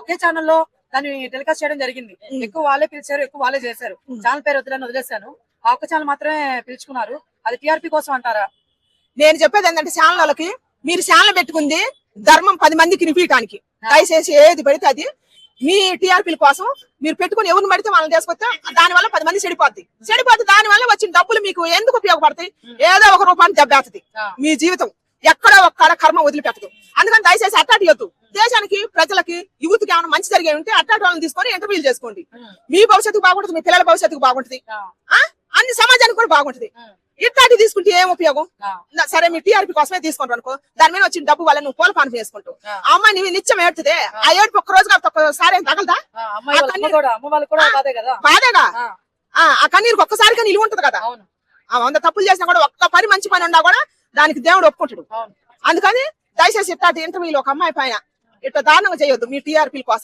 ఒకే ఛానల్లో దాన్ని టెలికాస్ట్ చేయడం జరిగింది. ఎక్కువ వాళ్ళే పిలిచారు, ఎక్కువ వాళ్ళే చేశారు. ఛానల్ పేరు వద్దులని వదిలేశాను. ఆ ఒక్క ఛానల్ మాత్రమే పిలుచుకున్నారు. అది టీఆర్పీ కోసం అంటారా? నేను చెప్పేది ఏంటంటే ఛానల్ వాళ్ళకి, మీరు ఛానల్ పెట్టుకుంది ధర్మం 10 మందికి నింపించడానికి. దయచేసి ఏది పడితే అది మీ టీఆర్పీల కోసం మీరు పెట్టుకుని ఎవరిని పడితే వాళ్ళని తీసుకొస్తే దాని వల్ల 10 మంది చెడిపోద్ది. దాని వల్ల వచ్చిన డబ్బులు మీకు ఎందుకు ఉపయోగపడతాయి? ఏదో ఒక రూపాన్ని దెబ్బేస్తుంది మీ జీవితం. ఎక్కడో ఒక్కడ కర్మ వదిలిపెట్టదు. అందుకని దయచేసి అట్టాటి వద్దు. దేశానికి, ప్రజలకి, యూత్ కి ఏమైనా మంచి జరిగే ఉంటే అట్టాటి వాళ్ళని తీసుకొని ఇంటర్వ్యూలు చేసుకోండి. మీ భవిష్యత్తుకు బాగుంటుంది, మీ పిల్లల భవిష్యత్తుకు బాగుంటుంది, అన్ని సమాజానికి కూడా బాగుంటుంది. ఇట్లాంటి తీసుకుంటే ఏం ఉపయోగం? సరే మీ టీఆర్పీ కోసమే తీసుకుంటారు అనుకో, దాని మీద వచ్చిన డబ్బు వల్ల నువ్వు పూల పాను చేసుకుంటావు. అమ్మాయి నువ్వు నిత్యం ఏడుతుంది. ఆ ఏడుపు ఒక్క రోజు ఒక్కసారి ఏం తగలదా? బాధేగా. ఆ కన్నీరుకి ఒక్కసారిగా నిలువ ఉంటది కదా. 100 తప్పులు చేసినా కూడా ఒక్క పని మంచి పని ఉన్నా కూడా దానికి దేవుడు ఒప్పుకుంటాడు. అందుకని దయచేసి ఇట్లాంటి ఇంటర్వ్యూలు ఒక అమ్మాయి పైన ఇట్లా దారుణంగా చేయొద్దు మీ టీఆర్పీ కోసం.